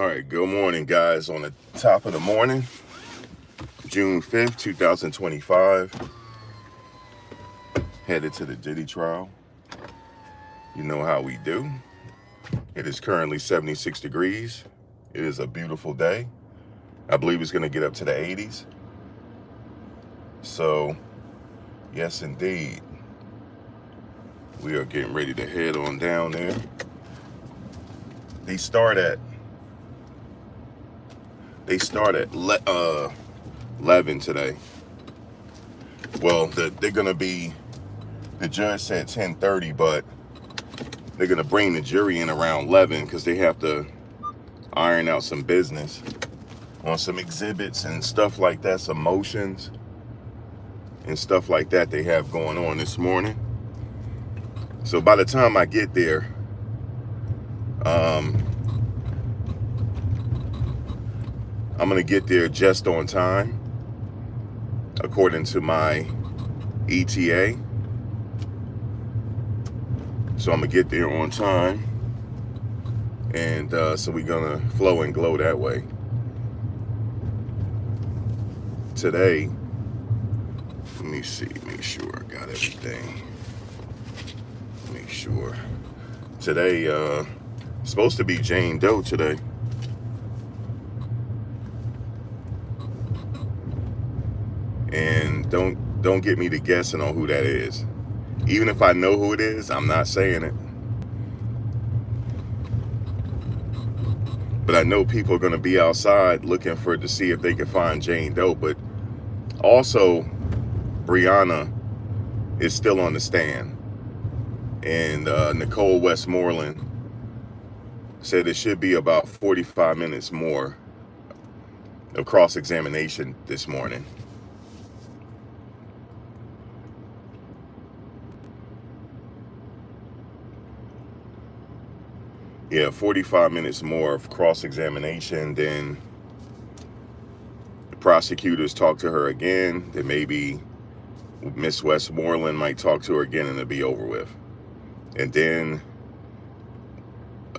All right, good morning, guys. On the top of the morning, June 5th, 2025. Headed to the Diddy Trial. You know how we do. It is currently 76 degrees. It is a beautiful day. I believe it's going to get up to the 80s. So, yes, indeed. We are getting ready to head on down there. They start at 11 today. Well, they're going to be, the judge said 10:30, but they're going to bring the jury in around 11 because they have to iron out some business on some exhibits and stuff like that, some motions and stuff like that they have going on this morning. So by the time I get there, I'm going to get there just on time, according to my ETA. So I'm going to get there on time. And so we're going to flow and glow that way. Today, let me see, make sure I got everything. Make sure. Today, supposed to be Jane Doe today. And don't get me to guessing on who that is. Even if I know who it is, I'm not saying it. But I know people are going to be outside looking to see if they can find Jane Doe. But also, Brianna is still on the stand. And Nicole Westmoreland said it should be about 45 minutes more of cross-examination this morning. Yeah, 45 minutes more of cross-examination. Then the prosecutors talk to her again. Then maybe Miss Westmoreland might talk to her again and it'll be over with. And then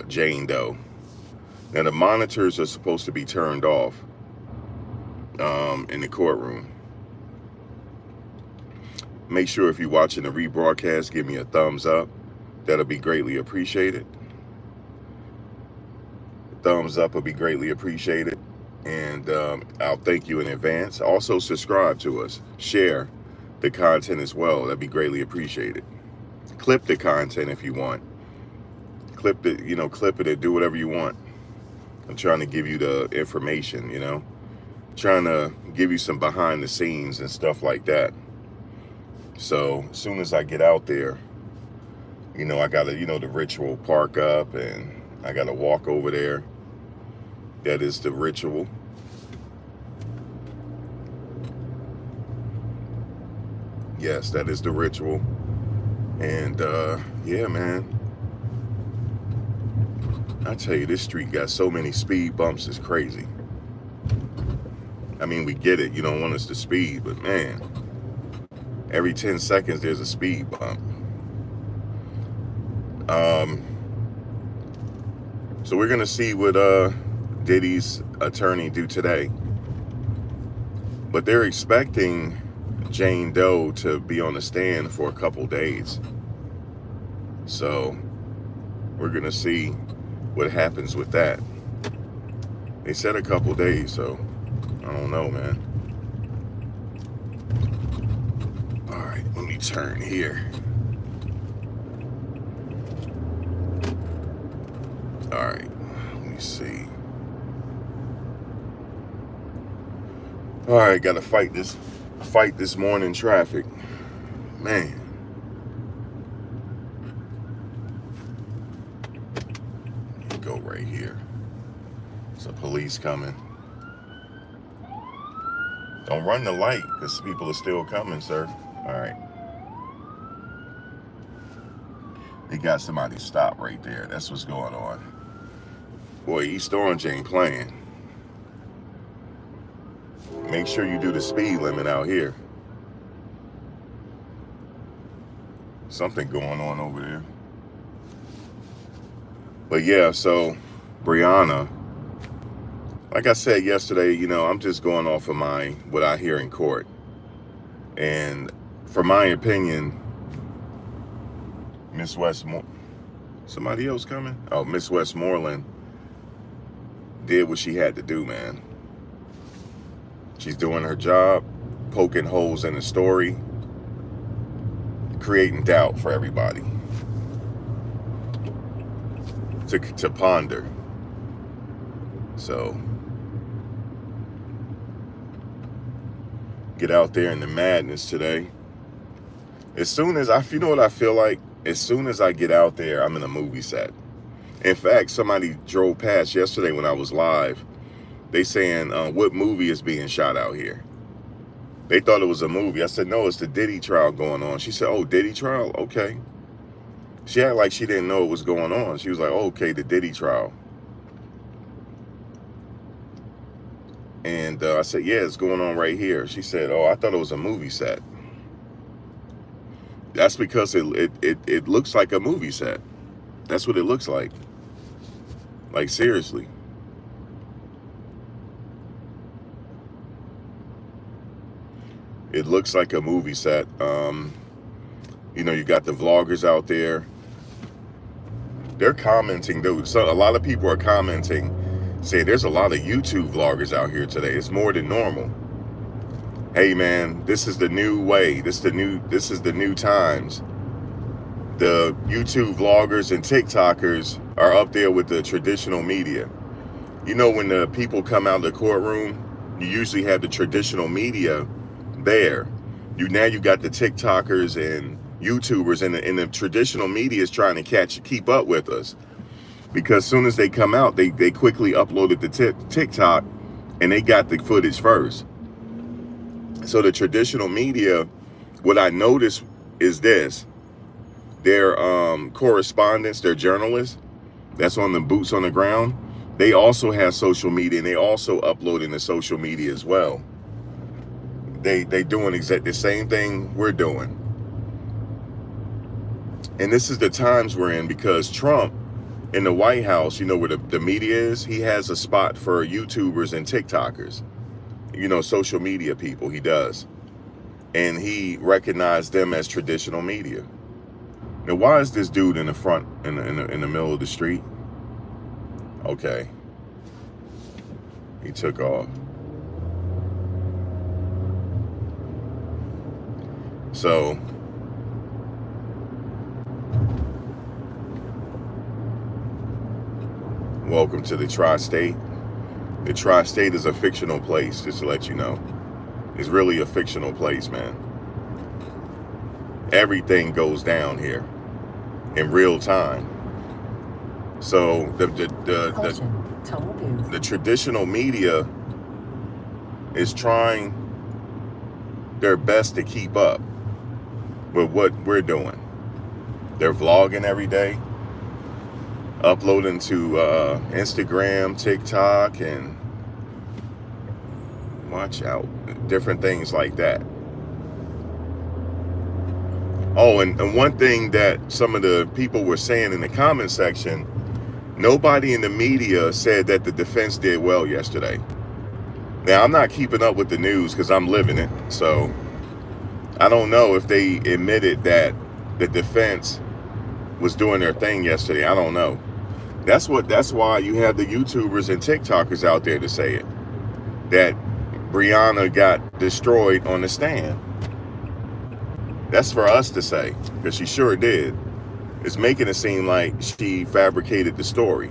Jane Doe. Now the monitors are supposed to be turned off in the courtroom. Make sure if you're watching the rebroadcast, give me a thumbs up. That'll be greatly appreciated. Thumbs up will be greatly appreciated. And I'll thank you in advance. Also subscribe to us. Share the content as well. That'd be greatly appreciated. Clip the content if you want. Clip it, clip it and do whatever you want. I'm trying to give you the information, trying to give you some behind the scenes and stuff like that. So as soon as I get out there, I gotta, the ritual park up and I gotta walk over there. That is the ritual. Yes, that is the ritual. And yeah, man, I tell you, this street got so many speed bumps, it's crazy. I mean, we get it, you don't want us to speed, but man, every 10 seconds there's a speed bump. So we're gonna see what Diddy's attorney do today. But they're expecting Jane Doe to be on the stand for a couple days. So we're gonna see what happens with that. They said a couple days, so I don't know, man. All right, let me turn here. All right, let me see. All right, gotta fight this morning traffic, man. Go right here. There's a police coming. Don't run the light because people are still coming, sir. All right. They got somebody stopped right there. That's what's going on. Boy, East Orange ain't playing. Make sure you do the speed limit out here. Something going on over there. But yeah, so Brianna like I said yesterday, I'm just going off of what I hear in court. And for my opinion, Miss Westmore, somebody else coming? Oh, Miss Westmoreland did what she had to do, man. She's doing her job, poking holes in the story, creating doubt for everybody to ponder. So get out there in the madness today. As soon as you know what I feel like? As soon as I get out there, I'm in a movie set. In fact, somebody drove past yesterday when I was live. They saying, what movie is being shot out here? They thought it was a movie. I said, no, it's the Diddy Trial going on. She said, oh, Diddy Trial? Okay. She acted like she didn't know what was going on. She was like, oh, okay, the Diddy Trial. And I said, yeah, it's going on right here. She said, oh, I thought it was a movie set. That's because it looks like a movie set. That's what it looks like. Like, seriously. It looks like a movie set. You got the vloggers out there. They're commenting, dude. So a lot of people are commenting, saying there's a lot of YouTube vloggers out here today. It's more than normal. Hey man, this is the new way. This is the new times. The YouTube vloggers and TikTokers are up there with the traditional media. When the people come out of the courtroom, you usually have the traditional media there. Now you got the TikTokers and YouTubers, and the traditional media is trying to keep up with us, because as soon as they come out, they quickly upload it to TikTok, and they got the footage first. So the traditional media, what I noticed is this: their correspondents, their journalists, that's on the boots on the ground, they also have social media, and they also upload into social media as well. They doing exactly the same thing we're doing. And this is the times we're in, because Trump in the White House, where the media is, he has a spot for YouTubers and TikTokers, social media people. He does. And he recognized them as traditional media. Now, why is this dude in the front, in the middle of the street? Okay. He took off. So welcome to the Tri-State. The Tri-State is a fictional place, just to let you know. It's really a fictional place, man. Everything goes down here in real time. So the traditional media is trying their best to keep up with what we're doing. They're vlogging every day, uploading to Instagram, TikTok, and watch out, different things like that. Oh, and one thing that some of the people were saying in the comment section, nobody in the media said that the defense did well yesterday. Now, I'm not keeping up with the news because I'm living it, so I don't know if they admitted that the defense was doing their thing yesterday. I don't know. That's why you have the YouTubers and TikTokers out there to say it, that Brianna got destroyed on the stand. That's for us to say, because she sure did. It's making it seem like she fabricated the story.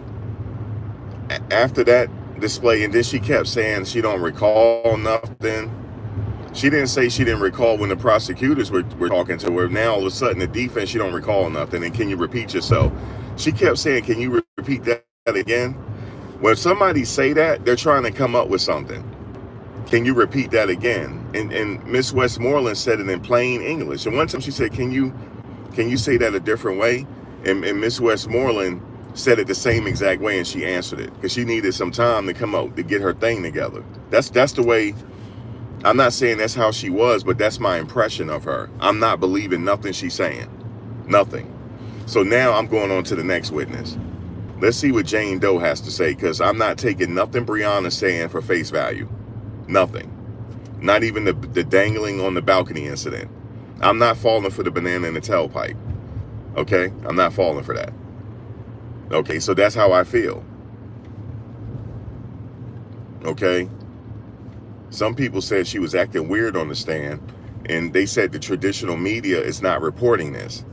After that display, and then she kept saying she don't recall nothing. She didn't say she didn't recall when the prosecutors were talking to her. Now all of a sudden the defense, she don't recall nothing, and can you repeat yourself? She kept saying, can you repeat that again? When somebody say that, they're trying to come up with something. Can you repeat that again? And Miss Westmoreland said it in plain English. And one time she said, can you say that a different way? And Miss Westmoreland said it the same exact way, and she answered it because she needed some time to come out to get her thing together. That's the way. I'm not saying that's how she was, but that's my impression of her. I'm not believing nothing she's saying. Nothing. So now I'm going on to the next witness. Let's see what Jane Doe has to say, because I'm not taking nothing Breonna's saying for face value. Nothing. Not even the dangling on the balcony incident. I'm not falling for the banana in the tailpipe. Okay? I'm not falling for that. Okay, so that's how I feel. Okay? Some people said she was acting weird on the stand, and they said the traditional media is not reporting this.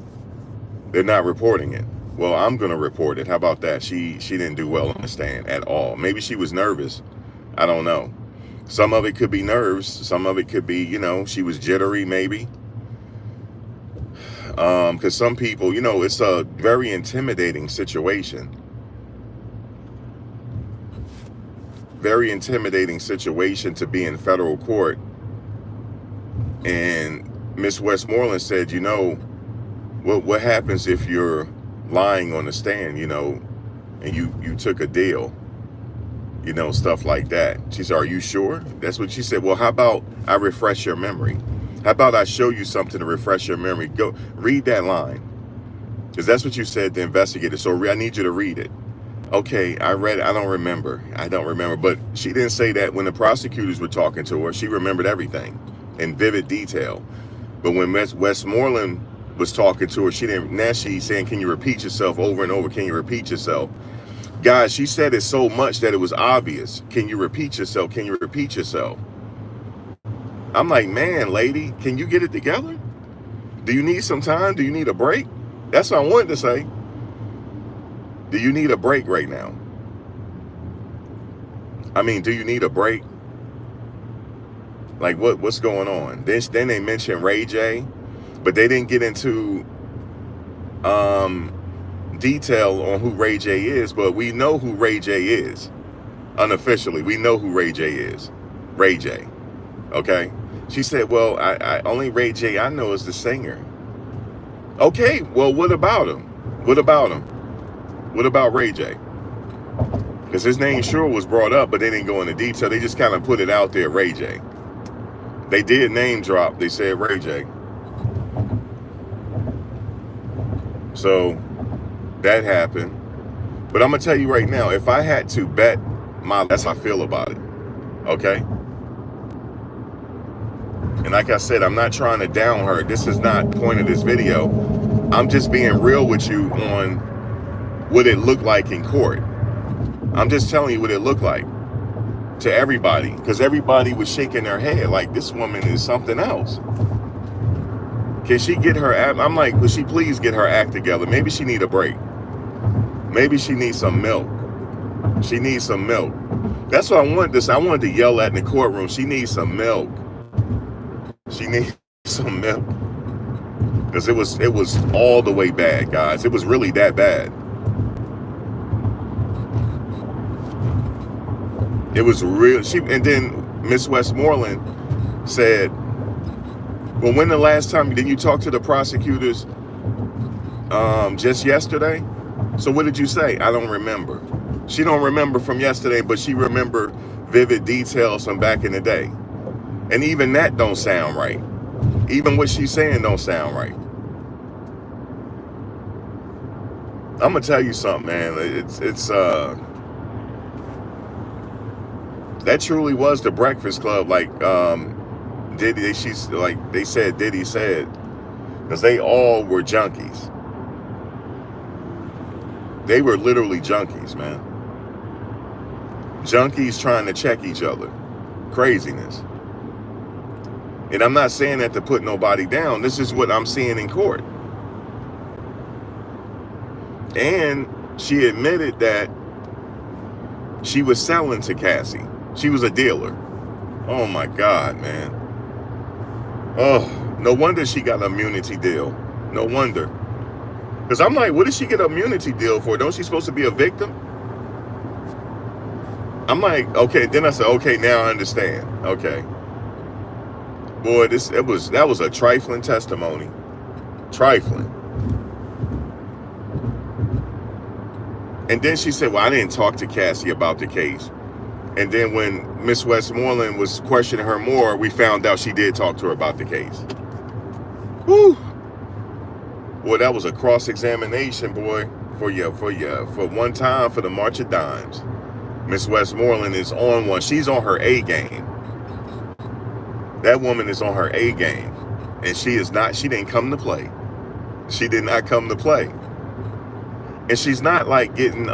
They're not reporting it. Well, I'm going to report it. How about that? She didn't do well on the stand at all. Maybe she was nervous. I don't know. Some of it could be nerves. Some of it could be, you know, she was jittery maybe. Because some people, you know, it's a very intimidating situation. Very intimidating situation to be in federal court. And Miss Westmoreland said, you know, what happens if you're lying on the stand, you know, and you took a deal, you know, stuff like that. She said, are you sure? That's what she said. Well, how about I refresh your memory? How about I show you something to refresh your memory? Go read that line, because that's what you said to investigator. So I need you to read it. Okay, I read it. I don't remember. But she didn't say that when the prosecutors were talking to her. She remembered everything in vivid detail. But when Westmoreland was talking to her, she didn't. Now she's saying, can you repeat yourself over and over? Can you repeat yourself? Guys, she said it so much that it was obvious. Can you repeat yourself? Can you repeat yourself? I'm like, man, lady, can you get it together? Do you need some time? Do you need a break? That's what I wanted to say. Do you need a break right now? I mean, do you need a break? Like, what's going on? Then they mentioned Ray J, but they didn't get into detail on who Ray J is, but we know who Ray J is. Unofficially, we know who Ray J is. Ray J. Okay? She said, well, I only Ray J I know is the singer. Okay, well, what about him? What about him? What about Ray J? Because his name sure was brought up, but they didn't go into detail. They just kind of put it out there, Ray J. They did name drop. They said Ray J. So that happened. But I'm going to tell you right now, if I had to bet that's how I feel about it. Okay? And like I said, I'm not trying to down her. This is not the point of this video. I'm just being real with you on what it looked like in court. I'm just telling you what it looked like to everybody, because everybody was shaking their head like this woman is something else. Can she get her act? I'm like, will she please get her act together? Maybe she need a break. Maybe she needs some milk. She needs some milk. That's what I wanted. I wanted to yell at in the courtroom. She needs some milk. She needs some milk. Because it was all the way bad, guys. It was really that bad. It was real. And then Miss Westmoreland said, well, when the last time did you talk to the prosecutors? Just yesterday? So what did you say? I don't remember. She don't remember from yesterday, but she remember vivid details from back in the day. And even that don't sound right. Even what she's saying don't sound right. I'm gonna tell you something, man. It's that truly was the Breakfast Club, like Diddy. She's like they said. Diddy said, because they all were junkies. They were literally junkies, man. Junkies trying to check each other. Craziness. And I'm not saying that to put nobody down. This is what I'm seeing in court. And she admitted that she was selling to Cassie. She was a dealer. Oh my God, man. Oh, no wonder she got an immunity deal. No wonder. Because I'm like, what did she get an immunity deal for? Don't she supposed to be a victim? I'm like, okay. Then I said, okay, now I understand. Okay. Boy, that was a trifling testimony. Trifling. And then she said, well, I didn't talk to Cassie about the case. And then when Miss Westmoreland was questioning her more, we found out she did talk to her about the case. Whew. Boy, that was a cross-examination, boy, for one time for the March of Dimes. Miss Westmoreland is on one. She's on her A game. That woman is on her A game. And she didn't come to play. She did not come to play. And she's not like getting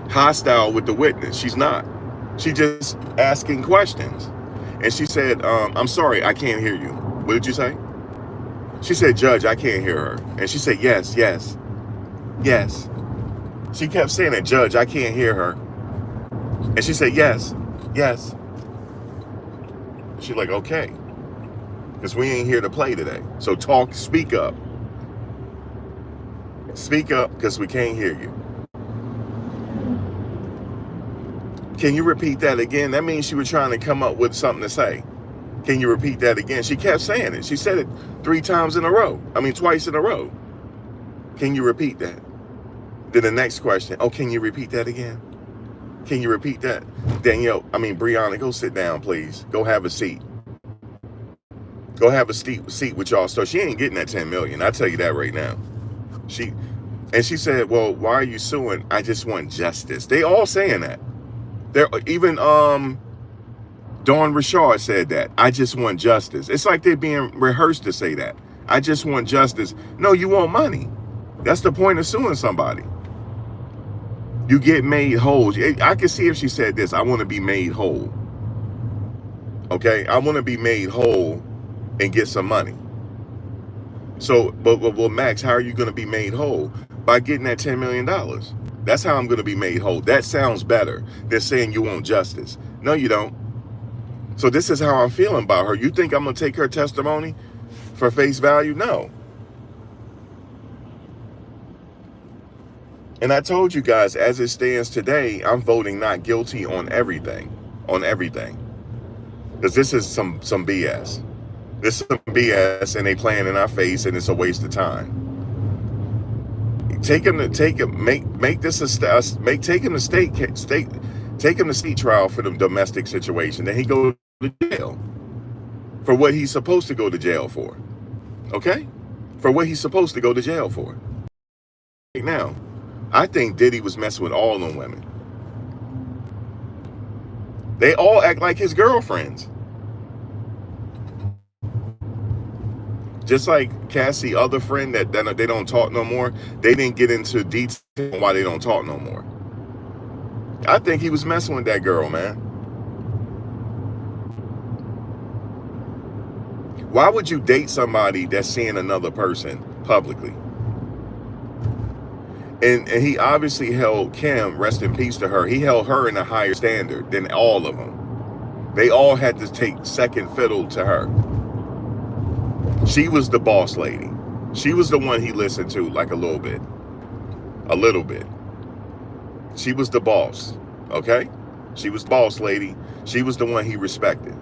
hostile with the witness. She's not. She just asking questions. And she said, I'm sorry, I can't hear you. What did you say? She said, Judge, I can't hear her. And she said, yes, yes, yes. She kept saying that, Judge, I can't hear her. And she said, yes, yes. She's like, okay. Because we ain't here to play today. So speak up. Speak up, because we can't hear you. Can you repeat that again? That means she was trying to come up with something to say. Can you repeat that again? She kept saying it. She said it twice in a row. Can you repeat that? Then the next question, oh, can you repeat that again? Can you repeat that? Brianna, go sit down, please. Go have a seat. Go have a seat with y'all. So she ain't getting that 10 million. I tell you that right now. She said, well, why are you suing? I just want justice. They all saying that. Even Dawn Richard said that. I just want justice. It's like they're being rehearsed to say that. I just want justice. No, you want money. That's the point of suing somebody. You get made whole. I can see if she said this, I want to be made whole. Okay? I want to be made whole and get some money. So, but Max, how are you going to be made whole? By getting that $10 million. That's how I'm going to be made whole. That sounds better than saying you want justice. No, you don't. So this is how I'm feeling about her. You think I'm going to take her testimony for face value? No. And I told you guys, as it stands today, I'm voting not guilty on everything. On everything. Because this is some BS. This is some BS, and they playing in our face, and it's a waste of time. Take him to state trial for the domestic situation. Then he go to jail for what he's supposed to go to jail for. Okay? For what he's supposed to go to jail for. Right now, I think Diddy was messing with all them women. They all act like his girlfriends. Just like Cassie, other friend that they don't talk no more. They didn't get into detail on why they don't talk no more. I think he was messing with that girl, man. Why would you date somebody that's seeing another person publicly? And he obviously held Kim, rest in peace to her, he held her in a higher standard than all of them. They all had to take second fiddle to her. She was the boss lady. She was the one he listened to like a little bit. A little bit. She was the boss, okay? She was boss lady. She was the one he respected.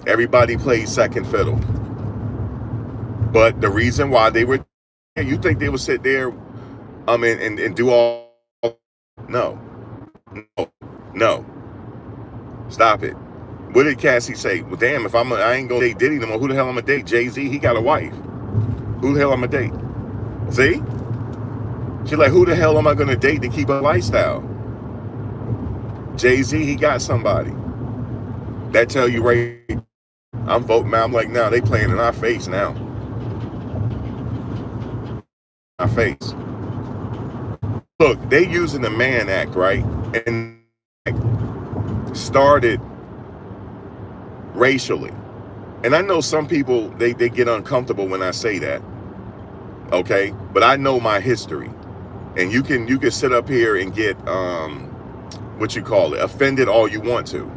Everybody played second fiddle. But the reason why they were, you think they would sit there and do all, no. Stop it. What did Cassie say? Well, damn, if I ain't gonna date Diddy no more, who the hell I'm gonna date? Jay-Z, he got a wife. Who the hell I'm gonna date? See? She's like, who the hell am I gonna date to keep a lifestyle? Jay-Z, he got somebody. That tell you right, I'm voting, man. I'm like, now they playing in our face now. Our face. Look, they using the Mann Act, right? And started racially. And I know some people, they get uncomfortable when I say that. Okay? But I know my history. And you can sit up here and get offended all you want to.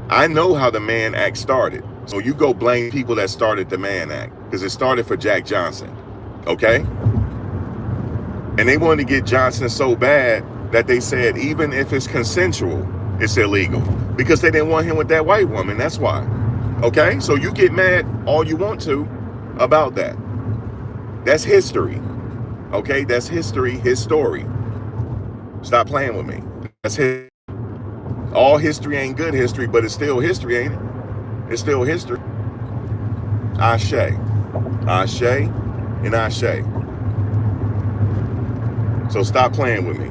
I know how the Mann Act started. So you go blame people that started the Mann Act, because it started for Jack Johnson. Okay? And they wanted to get Johnson so bad that they said even if it's consensual, it's illegal, because they didn't want him with that white woman. That's why. Okay? So you get mad all you want to about that. That's history. Okay? That's history, his story. Stop playing with me. That's history. All history ain't good history, but it's still history, ain't it? It's still history. Ashe. Ashe and Ashe. So stop playing with me.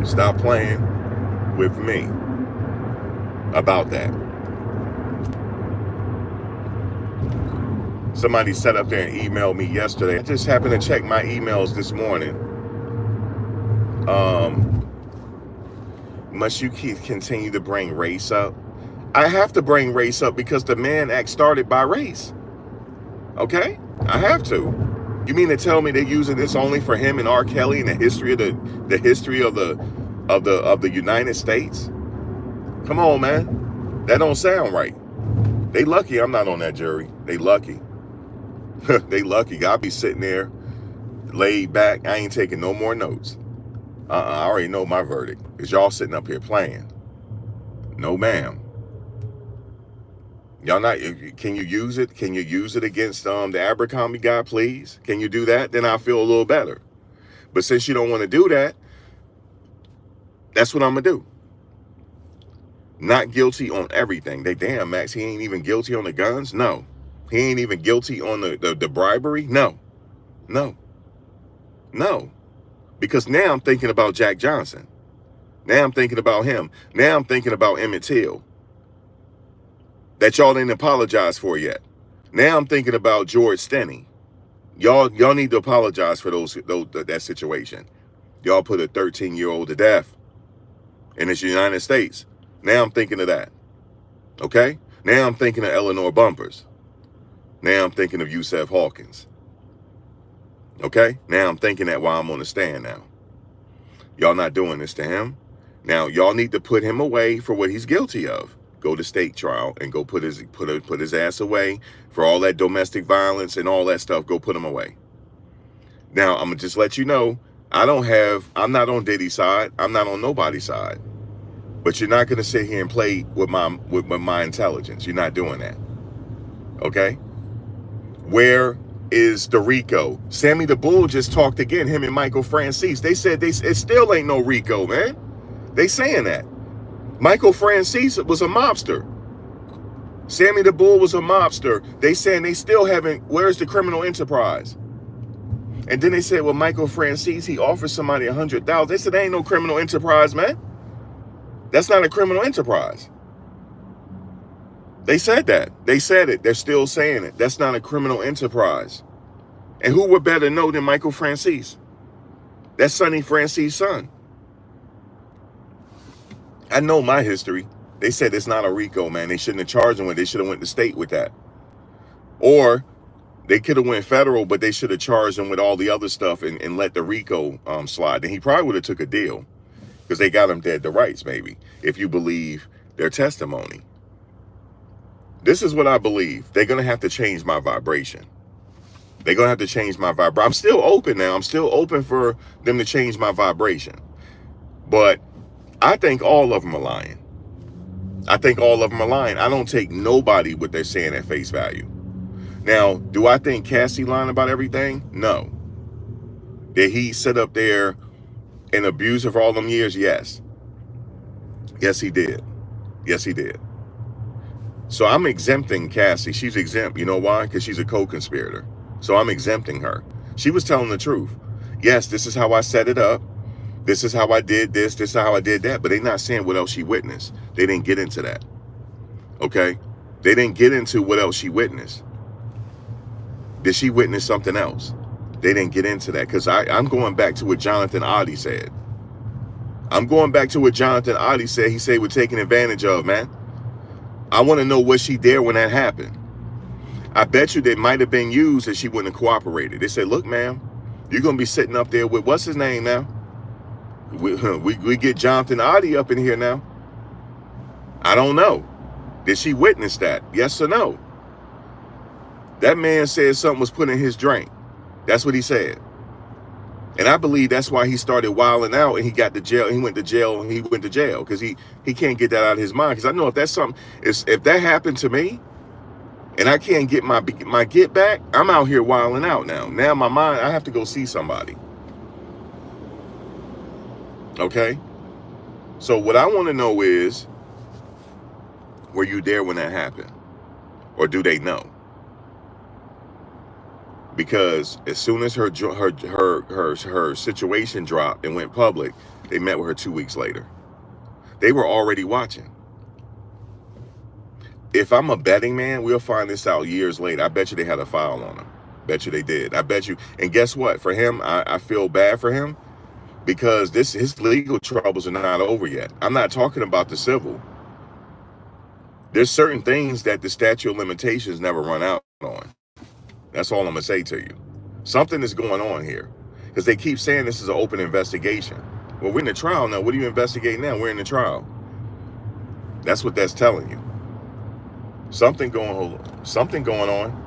Stop playing with me about that. Somebody sat up there and emailed me yesterday. I just happened to check my emails this morning. Must you continue to bring race up? I have to bring race up because the Mann Act started by race. Okay? I have to. You mean to tell me they're using this only for him and R. Kelly in the history of the history of the United States? Come on, man. That don't sound right. They lucky I'm not on that jury. They lucky. They lucky. I'll be sitting there laid back. I ain't taking no more notes. I already know my verdict. Is y'all sitting up here playing? No, ma'am. Y'all not, can you use it? Can you use it against the Abercrombie guy, please? Can you do that? Then I'll feel a little better. But since you don't want to do that, that's what I'm going to do. Not guilty on everything. They damn, Max, he ain't even guilty on the guns? No. He ain't even guilty on the bribery? No. No. No. Because now I'm thinking about Jack Johnson. Now I'm thinking about him. Now I'm thinking about Emmett Till. That y'all didn't apologize for yet. Now I'm thinking about George Stinney. Y'all need to apologize for that situation. Y'all put a 13-year-old to death in the United States. Now I'm thinking of that. Okay? Now I'm thinking of Eleanor Bumpers. Now I'm thinking of Yusef Hawkins. Okay? Now I'm thinking that while I'm on the stand now. Y'all not doing this to him. Now y'all need to put him away for what he's guilty of. Go to state trial and go put his ass away for all that domestic violence and all that stuff. Go put him away. Now I'm gonna just let you know, I'm not on Diddy's side. I'm not on nobody's side. But you're not gonna sit here and play with my intelligence. You're not doing that. Okay? Where is the RICO? Sammy the Bull just talked again, him and Michael Francis. They said it still ain't no RICO, man. They saying that. Michael Francis was a mobster. Sammy the Bull was a mobster. They saying they still haven't, where's the criminal enterprise? And then they said, well, Michael Francis, he offered somebody $100,000. They said, there ain't no criminal enterprise, man. That's not a criminal enterprise. They said that. They said it. They're still saying it. That's not a criminal enterprise. And who would better know than Michael Francis? That's Sonny Francis' son. I know my history. They said it's not a RICO, man. They shouldn't have charged him with it. They should have went to state with that. Or they could have went federal, but they should have charged him with all the other stuff and let the RICO slide. And he probably would have took a deal because they got him dead to rights, maybe, if you believe their testimony. This is what I believe. They're going to have to change my vibration. They're going to have to change my vibration. I'm still open now. I'm still open for them to change my vibration. But I think all of them are lying. I think all of them are lying. I don't take nobody what they're saying at face value. Now, do I think Cassie lying about everything? No. Did he sit up there and abuse her for all them years? Yes. Yes, he did. Yes, he did. So I'm exempting Cassie. She's exempt. You know why? Because she's a co-conspirator. So I'm exempting her. She was telling the truth. Yes, this is how I set it up. This is how I did this. This is how I did that. But they're not saying what else she witnessed. They didn't get into that. Okay? They didn't get into what else she witnessed. Did she witness something else? They didn't get into that. Because I'm going back to what Jonathan Oddie said. I'm going back to what Jonathan Oddie said. He said we're taking advantage of, man. I want to know, was she there when that happened? I bet you they might have been used and she wouldn't have cooperated. They said, look, ma'am, you're going to be sitting up there with, what's his name now? We get Jonathan Oddie up in here now. I don't know. Did she witness that? Yes or no? That man said something was put in his drink. That's what he said. And I believe that's why he started wilding out and he got to jail. He went to jail because he can't get that out of his mind. Because I know if that's something, if that happened to me and I can't get my get back, I'm out here wilding out now. Now my mind, I have to go see somebody. Okay? So what I want to know is, were you there when that happened? Or do they know? because as soon as her situation dropped and went public, they met with her 2 weeks later. They were already watching. If I'm a betting man, we'll find this out years later. I bet you they had a file on him. Bet you they did. I bet you. And guess what? For him, I feel bad for him because his legal troubles are not over yet. I'm not talking about the civil. There's certain things that the statute of limitations never run out on. That's all I'm going to say to you. Something is going on here because they keep saying this is an open investigation. Well, we're in the trial now. What are you investigating now? We're in the trial. That's what that's telling you. Something going on.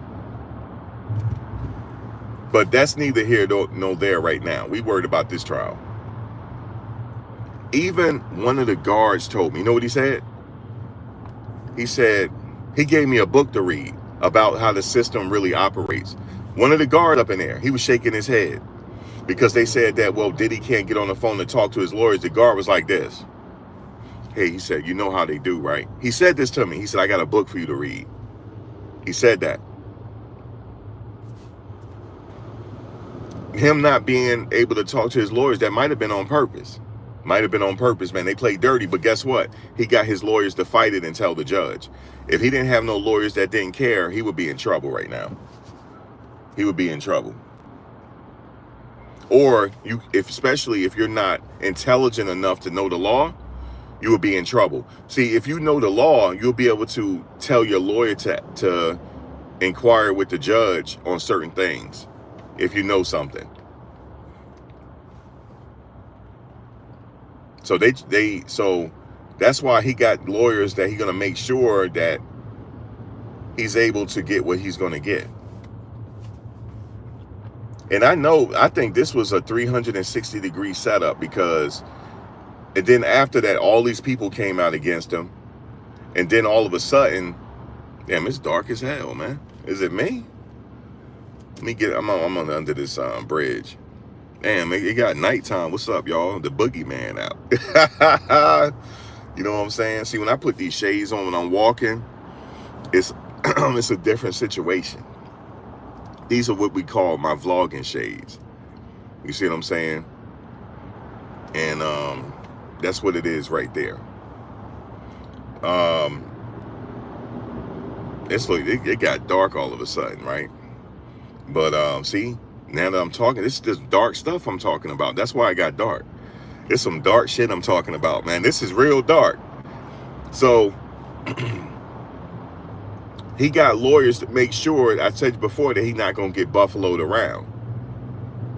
But that's neither here nor there right now. We worried about this trial. Even one of the guards told me, you know what he said? He said, he gave me a book to read about how the system really operates. One of the guards up in there, he was shaking his head because they said that, well, Diddy can't get on the phone to talk to his lawyers. The guard was like this. Hey, he said, you know how they do, right? He said this to me. He said, I got a book for you to read. He said that. Him not being able to talk to his lawyers, that might have been on purpose. Might have been on purpose, man. They played dirty, but guess what? He got his lawyers to fight it and tell the judge. If he didn't have no lawyers that didn't care, he would be in trouble right now. He would be in trouble. Or especially if you're not intelligent enough to know the law, you will be in trouble. See, if you know the law, you'll be able to tell your lawyer to inquire with the judge on certain things if you know something. So so that's why he got lawyers that he's going to make sure that he's able to get what he's going to get. And I think this was a 360-degree setup because, and then after that, all these people came out against him. And then all of a sudden, damn, it's dark as hell, man. Is it me? Let me get, I'm under this bridge. Damn, it got nighttime. What's up, y'all? The boogeyman out. You know what I'm saying? See, when I put these shades on when I'm walking, it's it's a different situation. These are what we call my vlogging shades. You see what I'm saying? And that's what it is right there. It got dark all of a sudden, right? But see, now that I'm talking, this is just dark stuff I'm talking about. That's why I got dark. It's some dark shit I'm talking about, man. This is real dark. So he got lawyers to make sure, I said before, that he's not going to get buffaloed around.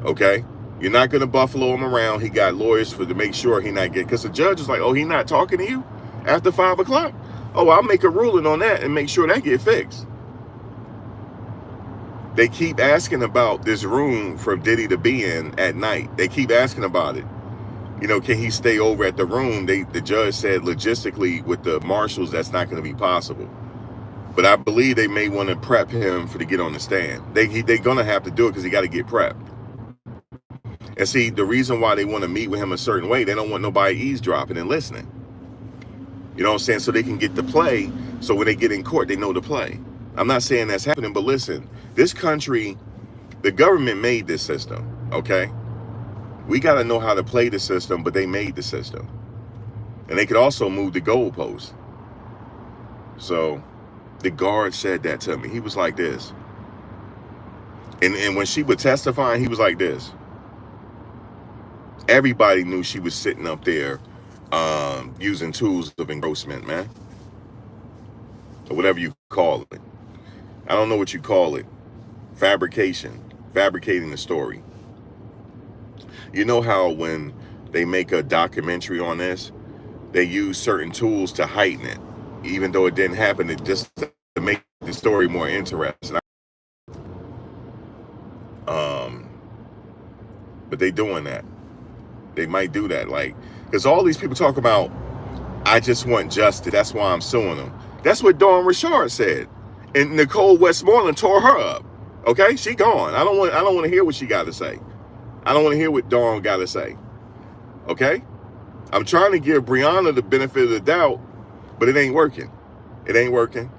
Okay? You're not going to buffalo him around. He got lawyers to make sure he not get, because the judge is like, oh, he not talking to you after 5 o'clock? Oh, I'll make a ruling on that and make sure that get fixed. They keep asking about this room for Diddy to be in at night. They keep asking about it. You know, can he stay over at the room? The judge said logistically with the marshals, that's not going to be possible. But I believe they may want to prep him to get on the stand. They're going to have to do it because he got to get prepped. And see, the reason why they want to meet with him a certain way, they don't want nobody eavesdropping and listening. You know what I'm saying? So they can get the play. So when they get in court, they know the play. I'm not saying that's happening, but listen, this country, the government made this system, okay? We got to know how to play the system, but they made the system. And they could also move the goalposts. So the guard said that to me. He was like this. And when she would testify, he was like this. Everybody knew she was sitting up there using tools of engrossment, man. Or whatever you call it. I don't know what you call it. Fabricating the story. You know how when they make a documentary on this, they use certain tools to heighten it, even though it didn't happen, it just to make the story more interesting. But they doing that. They might do that, like, because all these people talk about, I just want justice, that's why I'm suing them. That's what Dawn Richard said. And Nicole Westmoreland tore her up. Okay, she gone. I don't want to hear what she got to say. I don't want to hear what Dawn got to say. Okay? I'm trying to give Brianna the benefit of the doubt, but it ain't working. It ain't working.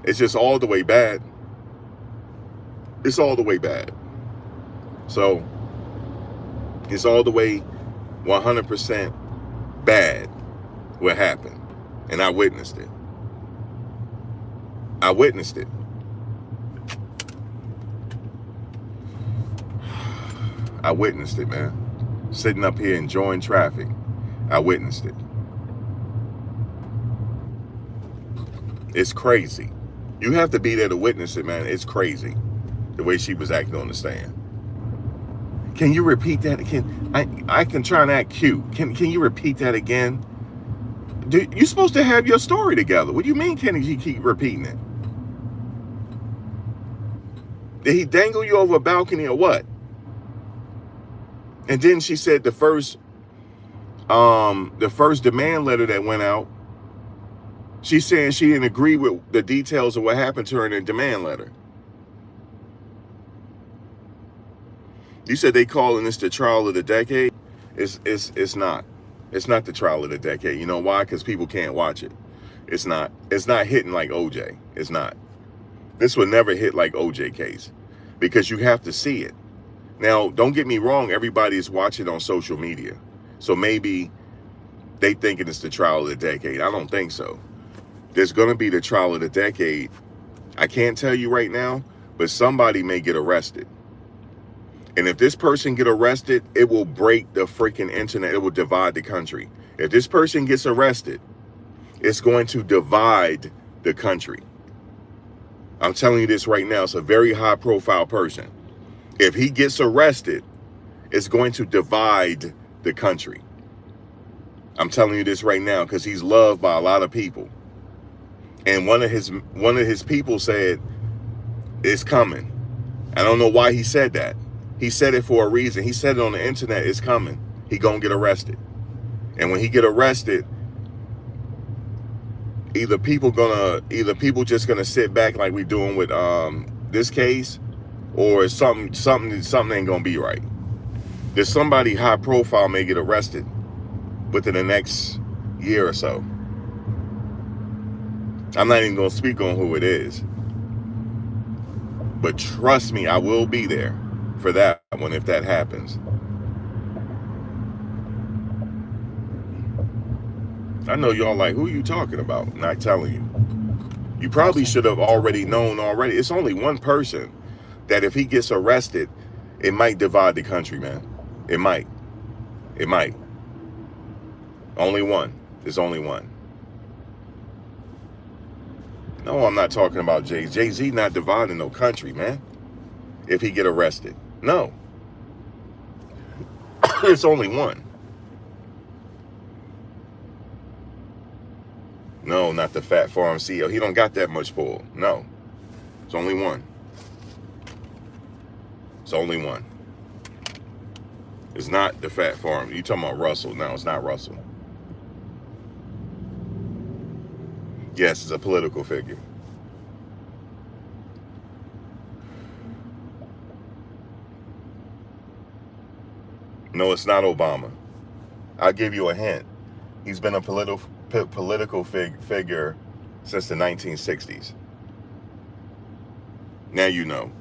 It's just all the way bad. It's all the way bad. So it's all the way 100% bad what happened. And I witnessed it. I witnessed it. I witnessed it, man. Sitting up here enjoying traffic. I witnessed it. It's crazy. You have to be there to witness it, man. It's crazy. The way she was acting on the stand. Can you repeat that again? I can try and act cute. Can you repeat that again? You're supposed to have your story together. What do you mean, can he keep repeating it? Did he dangle you over a balcony or what? And then she said the first demand letter that went out, she's saying she didn't agree with the details of what happened to her in the demand letter. You said they calling this the trial of the decade. It's not. It's not the trial of the decade. You know why? Because people can't watch it. It's not hitting like OJ. It's not. This will never hit like OJ case because you have to see it. Now, don't get me wrong. Everybody is watching on social media. So maybe they thinking it's the trial of the decade. I don't think so. There's going to be the trial of the decade. I can't tell you right now, but somebody may get arrested. And if this person get arrested, it will break the freaking internet. It will divide the country. If this person gets arrested, it's going to divide the country. I'm telling you this right now. It's a very high profile person. If he gets arrested, it's going to divide the country. I'm telling you this right now because he's loved by a lot of people. And one of his people said, it's coming. I don't know why he said that. He said it for a reason. He said it on the internet, it's coming. He gonna get arrested. And when he get arrested, either people just gonna sit back like we doing with this case, or something ain't gonna be right. There's somebody high profile may get arrested within the next year or so. I'm not even gonna speak on who it is. But trust me, I will be there for that one if that happens. I know y'all like, who are you talking about? Not telling you. You probably should have already known already. It's only one person that if he gets arrested, it might divide the country, man. It might. It might. Only one. There's only one. No, I'm not talking about Jay. Jay-Z not dividing no country, man. If he get arrested. No. It's only one. No, not the Fat Farm CEO. He don't got that much pull. No. It's only one. It's only one. It's not the Fat Farm. You talking about Russell. No, it's not Russell. Yes, it's a political figure. No, it's not Obama. I'll give you a hint. He's been a political figure since the 1960s. Now you know.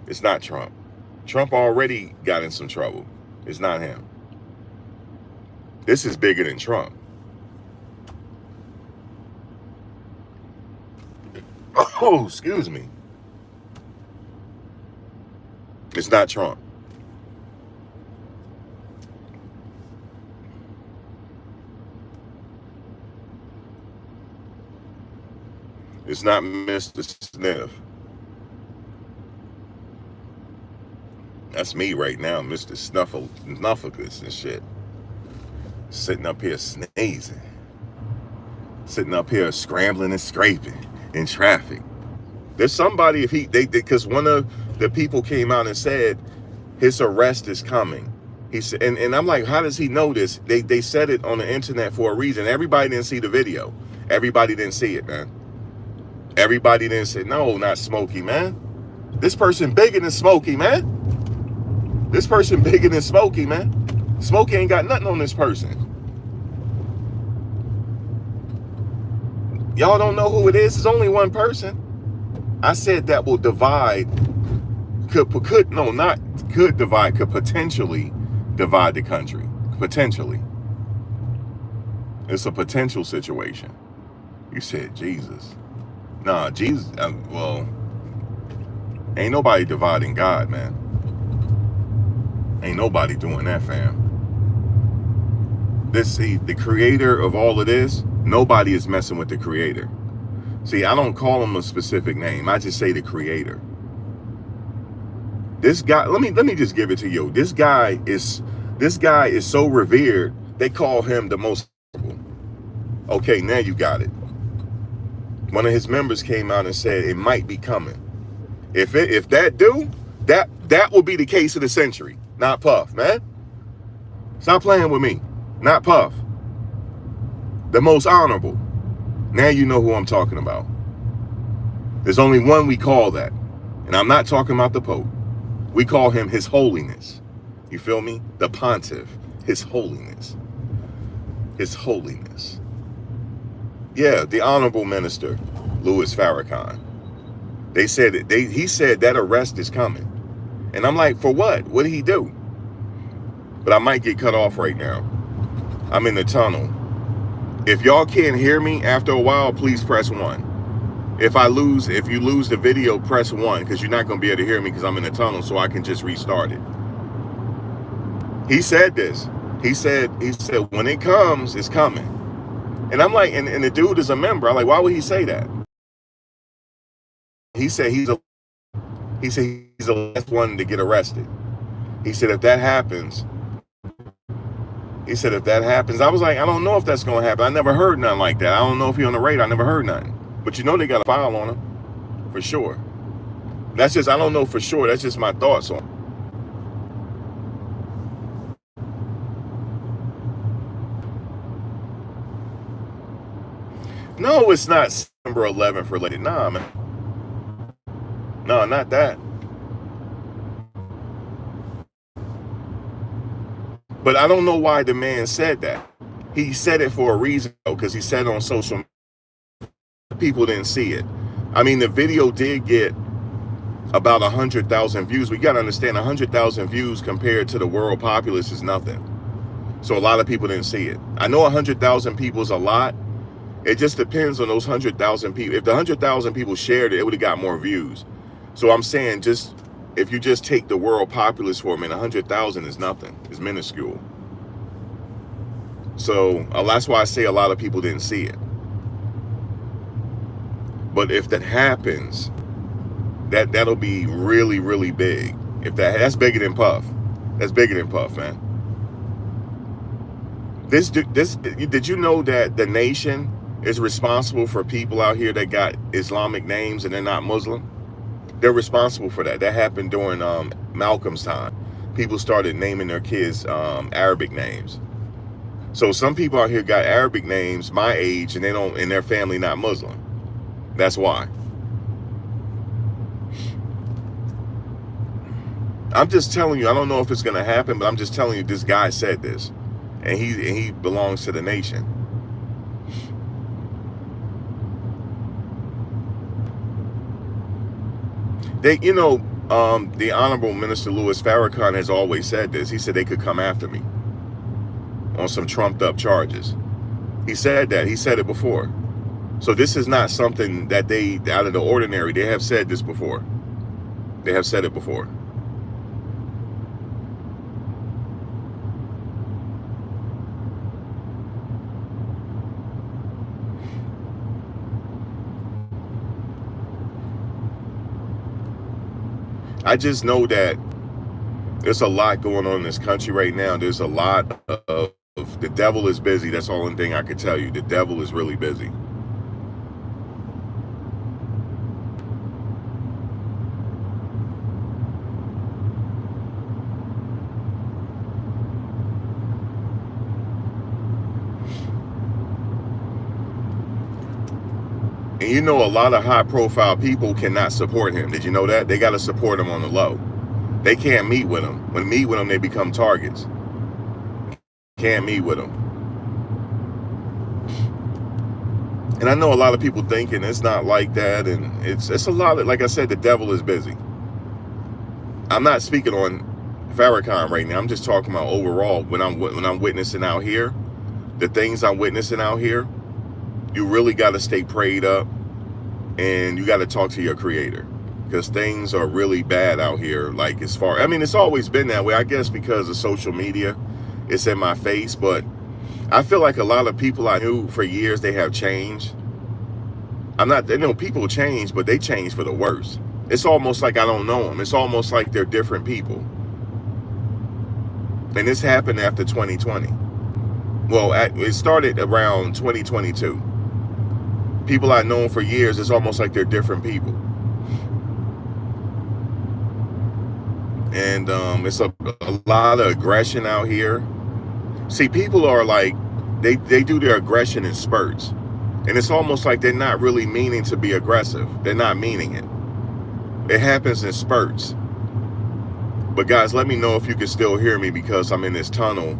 It's not Trump. Trump already got in some trouble. It's not him. This is bigger than Trump. Oh, excuse me. It's not Trump. It's not Mr. Sniff. That's me right now, Mr. Snuffleupagus and shit. Sitting up here sneezing. Sitting up here scrambling and scraping in traffic. There's somebody, because one of the people came out and said his arrest is coming. He said, and I'm like, how does he know this? They said it on the internet for a reason. Everybody didn't see the video. Everybody didn't see it, man. Everybody didn't say, no, not Smokey, man. This person bigger than Smokey, man. This person bigger than Smokey, man. Smokey ain't got nothing on this person. Y'all don't know who it is. It's only one person. I said that will divide could potentially divide the country. Potentially. It's a potential situation. You said Jesus. Nah, Jesus, well, ain't nobody dividing God, man. Ain't nobody doing that, fam. The creator of all of this, nobody is messing with the creator. See, I don't call him a specific name. I just say the creator. This guy, let me just give it to you. This guy is so revered, they call him the most. Okay, now you got it. One of his members came out and said it might be coming. If that will be the case of the century. Not Puff, man. Stop playing with me. Not Puff. The most honorable. Now you know who I'm talking about. There's only one we call that. And I'm not talking about the Pope. We call him His Holiness. You feel me? The Pontiff. His Holiness. His Holiness. Yeah, the Honorable Minister, Louis Farrakhan. He said that arrest is coming. And I'm like, for what? What did he do? But I might get cut off right now. I'm in the tunnel. If y'all can't hear me after a while, please press 1. If you lose the video, press 1, because you're not going to be able to hear me because I'm in the tunnel, so I can just restart it. He said this. He said, when it comes, it's coming. And I'm like, and the dude is a member. I'm like, why would he say that? He said he's the last one to get arrested. He said if that happens, I was like, I don't know if that's going to happen. I never heard nothing like that. I don't know if he on the radar. I never heard nothing. But you know they got a file on him, for sure. That's just, I don't know for sure. That's just my thoughts on it. No, it's not September 11th related. Nah, man. No, not that. But I don't know why the man said that. He said it for a reason, though, because he said it on social media. People didn't see it. I mean, the video did get about 100,000 views. We got to understand 100,000 views compared to the world populace is nothing. So a lot of people didn't see it. I know 100,000 people is a lot. It just depends on those 100,000 people. If the 100,000 people shared it, it would have got more views. So I'm saying if you just take the world populace for a minute, 100,000 is nothing. It's minuscule. So that's why I say a lot of people didn't see it. But if that happens, that'll be really, really big. That's bigger than Puff. That's bigger than Puff, man. Did you know that the nation is responsible for people out here that got Islamic names and they're not Muslim? They're responsible for that. That happened during Malcolm's time. People started naming their kids Arabic names. So some people out here got Arabic names my age and their family not Muslim. That's why. I'm just telling you, I don't know if it's going to happen, but I'm just telling you this guy said this. And he belongs to the nation. The Honorable Minister Louis Farrakhan has always said this. He said they could come after me on some trumped up charges. He said that. He said it before. So this is not something that they out of the ordinary. They have said this before. They have said it before. I just know that there's a lot going on in this country right now. There's a lot of the devil is busy. That's the only thing I can tell you. The devil is really busy. And you know, a lot of high profile people cannot support him. Did you know that? They got to support him on the low. They can't meet with him. When meet with him, they become targets. Can't meet with him. And I know a lot of people thinking it's not like that. And it's a lot of, like I said, the devil is busy. I'm not speaking on Farrakhan right now. I'm just talking about overall. When I'm witnessing out here, the things I'm witnessing out here, you really got to stay prayed up, and you got to talk to your creator, because things are really bad out here. Like, as far, I mean, it's always been that way, I guess, because of social media. It's in my face, but I feel like a lot of people I knew for years, they have changed. I'm not, you know, people change, but they change for the worse. It's almost like I don't know them. It's almost like they're different people. And this happened after 2020. Well, it started around 2022. People I've known for years, it's almost like they're different people. And it's a lot of aggression out here. See, people are like, they do their aggression in spurts. And it's almost like they're not really meaning to be aggressive. They're not meaning it. It happens in spurts. But guys, let me know if you can still hear me, because I'm in this tunnel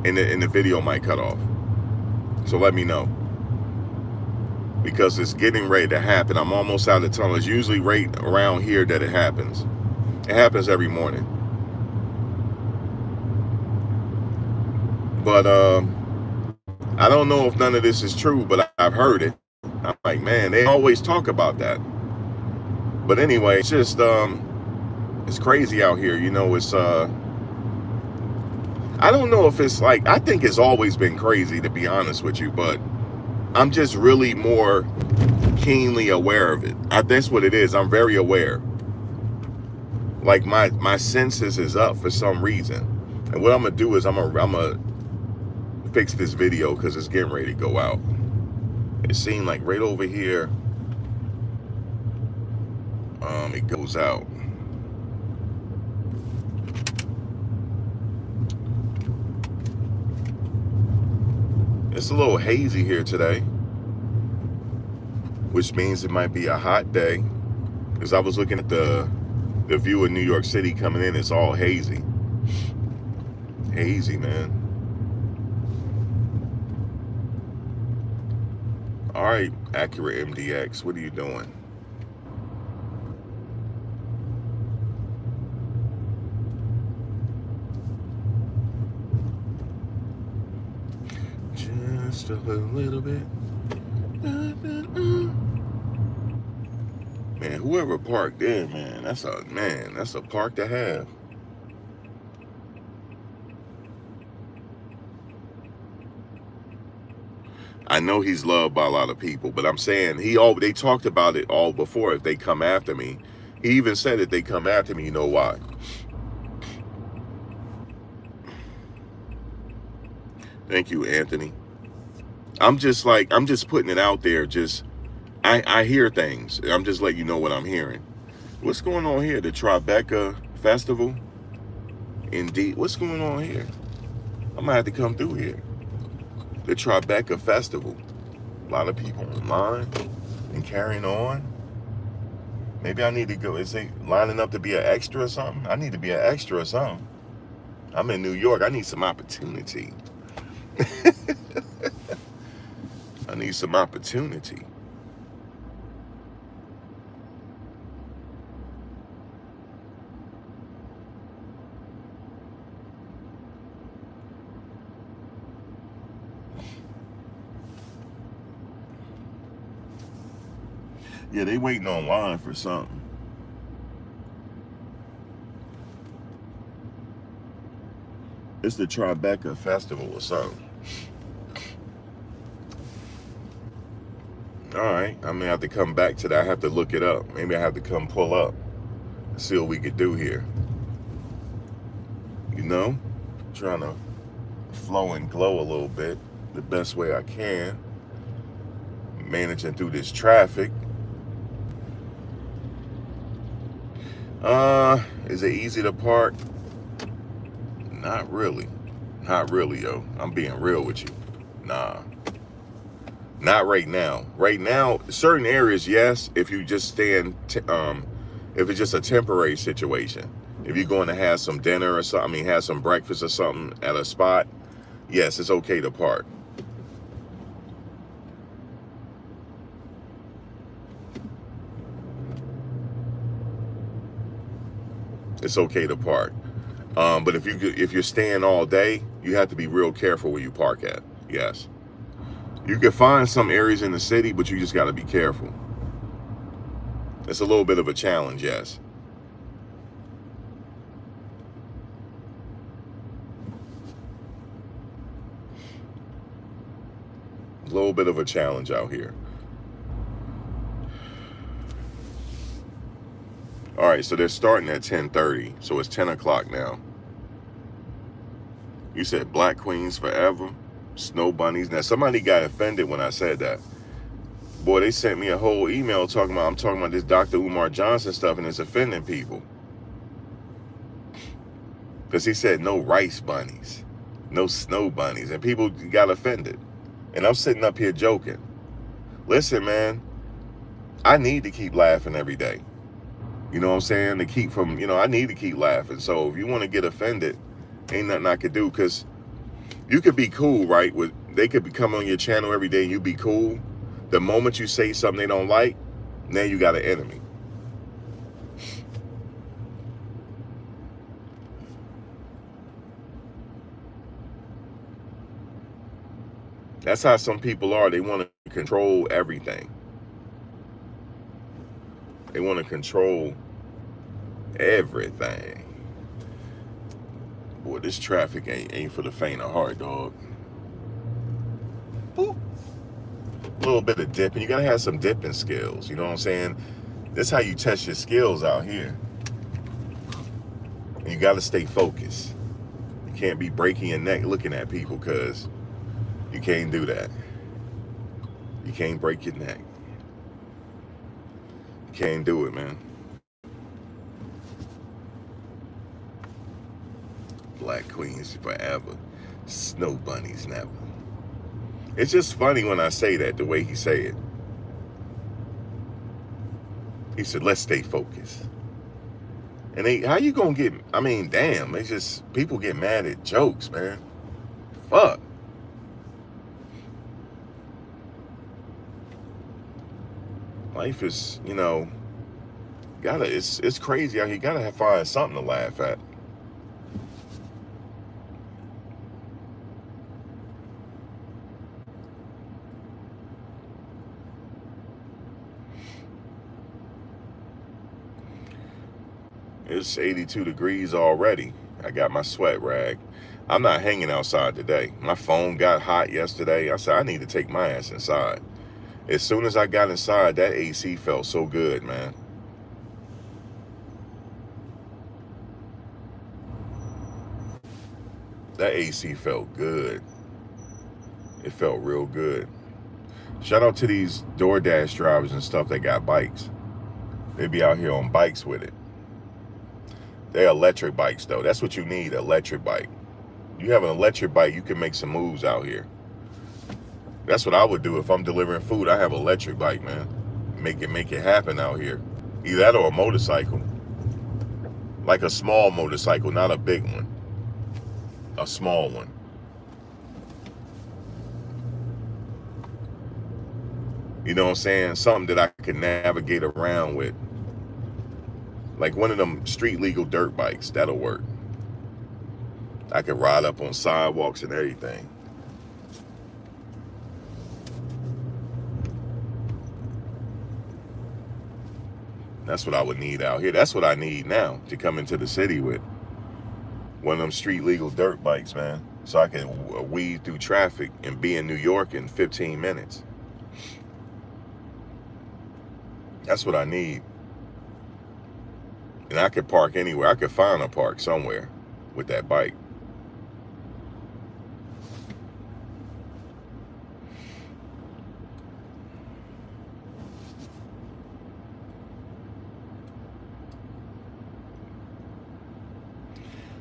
and the video might cut off. So let me know, because it's getting ready to happen. I'm almost out of the tunnel. It's usually right around here that it happens. It happens every morning. But I don't know if none of this is true, but I've heard it. I'm like, man, they always talk about that. But anyway, it's just it's crazy out here. You know, it's I don't know if it's like, I think it's always been crazy, to be honest with you, but I'm just really more keenly aware of it. That's what it is. I'm very aware. Like, my senses is up for some reason. And what I'm gonna do is I'm gonna fix this video, because it's getting ready to go out. It seemed like right over here, it goes out. It's a little hazy here today, which means it might be a hot day, because I was looking at the view of New York City coming in. It's all hazy. Hazy, man. All right, Accurate MDX, what are you doing? Just a little bit. Man, whoever parked there, man, that's a park to have. I know he's loved by a lot of people, but I'm saying they talked about it all before. If they come after me, he even said if they come after me, you know why? Thank you, Anthony. I'm just putting it out there. Just I hear things. I'm just letting you know what I'm hearing. What's going on here? The Tribeca Festival? Indeed. What's going on here? I'm gonna have to come through here. The Tribeca Festival. A lot of people online and carrying on. Maybe I need to go. Is they lining up to be an extra or something? I need to be an extra or something. I'm in New York. I need some opportunity. I need some opportunity. Yeah, they waiting online for something. It's the Tribeca Festival or something. All right, I may have to come back to that. I have to look it up. Maybe I have to come pull up and see what we could do here. You know, trying to flow and glow a little bit the best way I can. Managing through this traffic. Is it easy to park? Not really. Not really, yo. I'm being real with you. Nah. Not right now. Right now, certain areas, yes, if you just stand, if it's just a temporary situation. If you're going to have some dinner or something, have some breakfast or something at a spot, yes, it's okay to park. it's okay to park. But if you're staying all day, you have to be real careful where you park at. Yes. You can find some areas in the city, but you just got to be careful. It's a little bit of a challenge, yes. A little bit of a challenge out here. All right, so they're starting at 10:30, so it's 10 o'clock now. You said Black Queens forever, snow bunnies. Now, somebody got offended when I said that. Boy, they sent me a whole email I'm talking about this Dr. Umar Johnson stuff, and it's offending people. Because he said no rice bunnies, no snow bunnies, and people got offended. And I'm sitting up here joking. Listen, man, I need to keep laughing every day. You know what I'm saying? To keep from, I need to keep laughing. So if you want to get offended, ain't nothing I could do. Because you could be cool, right? They could come on your channel every day and you be cool. The moment you say something they don't like, now you got an enemy. That's how some people are. They want to control everything. They want to control everything. Boy, this traffic ain't for the faint of heart, dog. Boop. A little bit of dipping. You gotta have some dipping skills. You know what I'm saying? This is how you test your skills out here. And you gotta stay focused. You can't be breaking your neck looking at people, because you can't do that. You can't break your neck. You can't do it, man. Black Queens forever, snow bunnies never. It's just funny when I say that, the way he say it. He said, let's stay focused. And how you gonna get, damn, people get mad at jokes, man. Fuck. Life is, it's crazy out here. You gotta find something to laugh at. It's 82 degrees already. I got my sweat rag. I'm not hanging outside today. My phone got hot yesterday. I said, I need to take my ass inside. As soon as I got inside, that AC felt so good, man. That AC felt good. It felt real good. Shout out to these DoorDash drivers and stuff that got bikes. They be out here on bikes with it. They're electric bikes, though. That's what you need, electric bike. You have an electric bike, you can make some moves out here. That's what I would do if I'm delivering food. I have an electric bike, man. Make it happen out here. Either that or a motorcycle. Like a small motorcycle, not a big one. A small one. You know what I'm saying? Something that I can navigate around with. Like one of them street legal dirt bikes. That'll work. I could ride up on sidewalks and everything. That's what I would need out here. That's what I need now to come into the city with. One of them street legal dirt bikes, man. So I can weave through traffic and be in New York in 15 minutes. That's what I need. And I could park anywhere. I could find a park somewhere with that bike.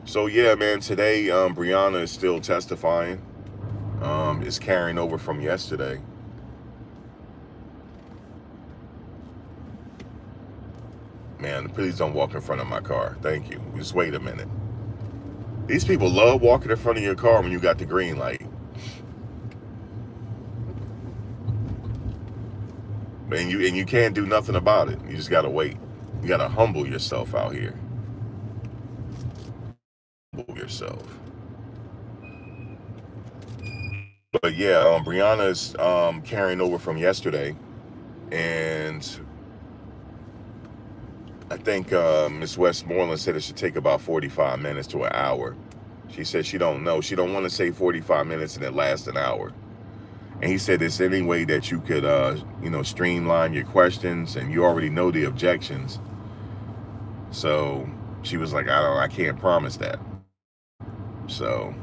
So yeah, man, today Brianna is still testifying. It's carrying over from yesterday. Man, please don't walk in front of my car. Thank you. Just wait a minute. These people love walking in front of your car when you got the green light. And you can't do nothing about it. You just gotta wait. You gotta humble yourself out here. yourself. But yeah, Brianna's carrying over from yesterday, and I think Miss Westmoreland said it should take about 45 minutes to an hour. She said she don't know. She don't want to say 45 minutes and it lasts an hour. And he said there's any way that you could, streamline your questions, and you already know the objections. So she was like, I can't promise that. So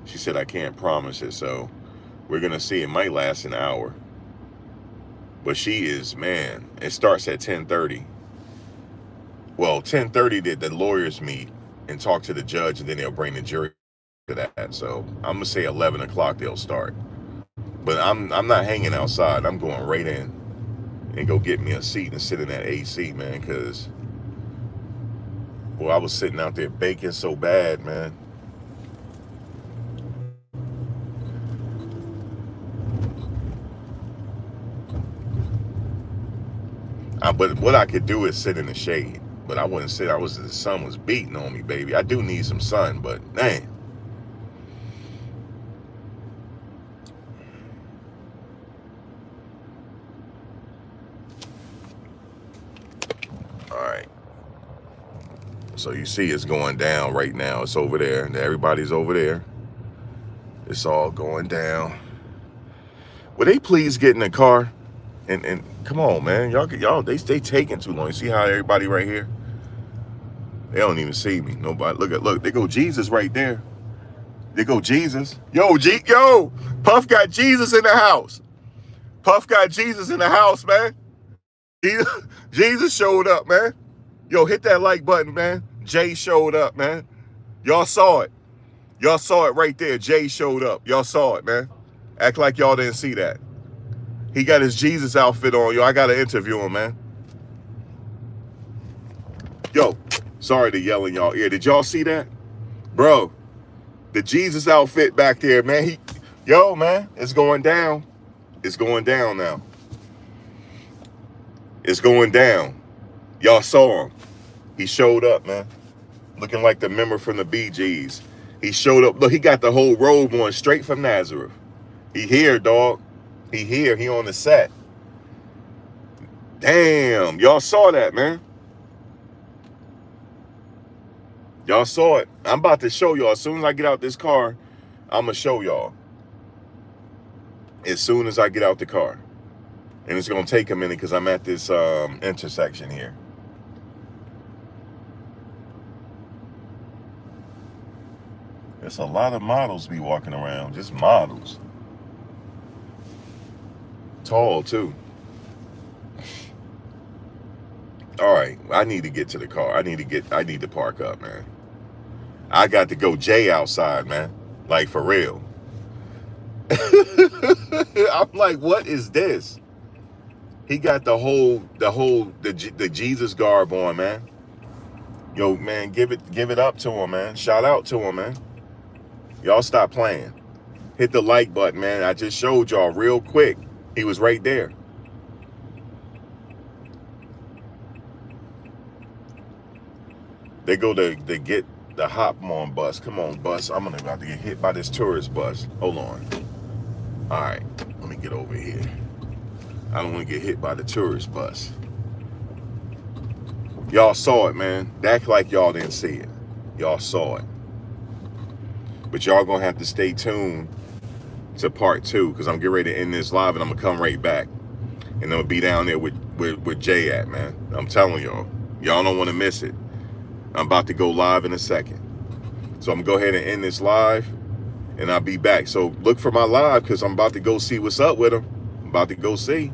she said, I can't promise it. So we're going to see. It might last an hour. But she is, man, it starts at 10:30. Well, 10:30 the lawyers meet and talk to the judge, and then they'll bring the jury to that. So I'm going to say 11 o'clock they'll start. But I'm not hanging outside. I'm going right in and go get me a seat and sit in that AC, man, because, well, I was sitting out there baking so bad, man. But what I could do is sit in the shade. But I wouldn't sit. The sun was beating on me, baby. I do need some sun, but man. All right. So you see it's going down right now. It's over there. And everybody's over there. It's all going down. Would they please get in the car? And come on, man. Y'all, they taking too long. You see how everybody right here? They don't even see me. Nobody. Look. They go Jesus right there. They go Jesus. Yo, Puff got Jesus in the house. Puff got Jesus in the house, man. Jesus showed up, man. Yo, hit that like button, man. Jay showed up, man. Y'all saw it. Y'all saw it right there. Jay showed up. Y'all saw it, man. Act like y'all didn't see that. He got his Jesus outfit on, yo. I got to interview him, man. Yo, sorry to yell in y'all ear. Did y'all see that? Bro, the Jesus outfit back there, man. Man, it's going down. It's going down now. It's going down. Y'all saw him. He showed up, man. Looking like the member from the Bee Gees. He showed up. Look, he got the whole robe on straight from Nazareth. He here, dog. He here. He on the set. Damn. Y'all saw that, man. Y'all saw it. I'm about to show y'all. As soon as I get out this car, I'm going to show y'all. As soon as I get out the car. And it's going to take a minute because I'm at this intersection here. There's a lot of models be walking around. Just models. Tall, too. All right. I need to get to the car. I need to park up, man. I got to go Jay outside, man. Like, for real. I'm like, what is this? He got the Jesus garb on, man. Yo, man, give it up to him, man. Shout out to him, man. Y'all stop playing. Hit the like button, man. I just showed y'all real quick. He was right there. They go to get the hop on bus. Come on, bus. I'm about to get hit by this tourist bus. Hold on. All right, let me get over here. I don't want to get hit by the tourist bus. Y'all saw it, man. Act like y'all didn't see it. Y'all saw it. But y'all gonna have to stay tuned to part 2 because I'm getting ready to end this live and I'm gonna come right back. And I'm gonna be down there with Jay at, man. I'm telling y'all. Y'all don't want to miss it. I'm about to go live in a second. So I'm gonna go ahead and end this live and I'll be back. So look for my live because I'm about to go see what's up with him. I'm about to go see.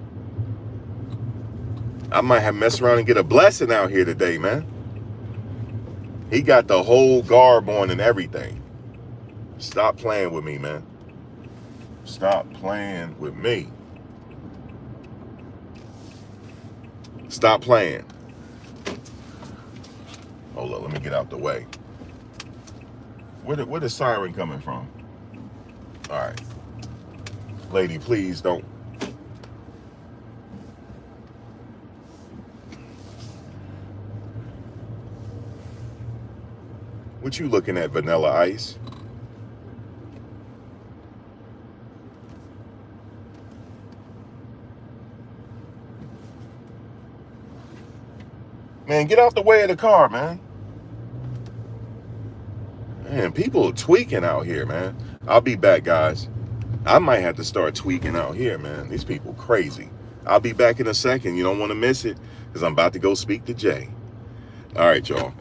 I might have messed around and get a blessing out here today, man. He got the whole garb on and everything. Stop playing with me, man. Stop playing with me. Stop playing. Hold up, let me get out the way. Where the siren coming from? All right. Lady, please don't. What you looking at, Vanilla Ice? Man, get out the way of the car, man. Man, people are tweaking out here, man. I'll be back, guys. I might have to start tweaking out here, man. These people crazy. I'll be back in a second. You don't want to miss it because I'm about to go speak to Jay. All right, y'all.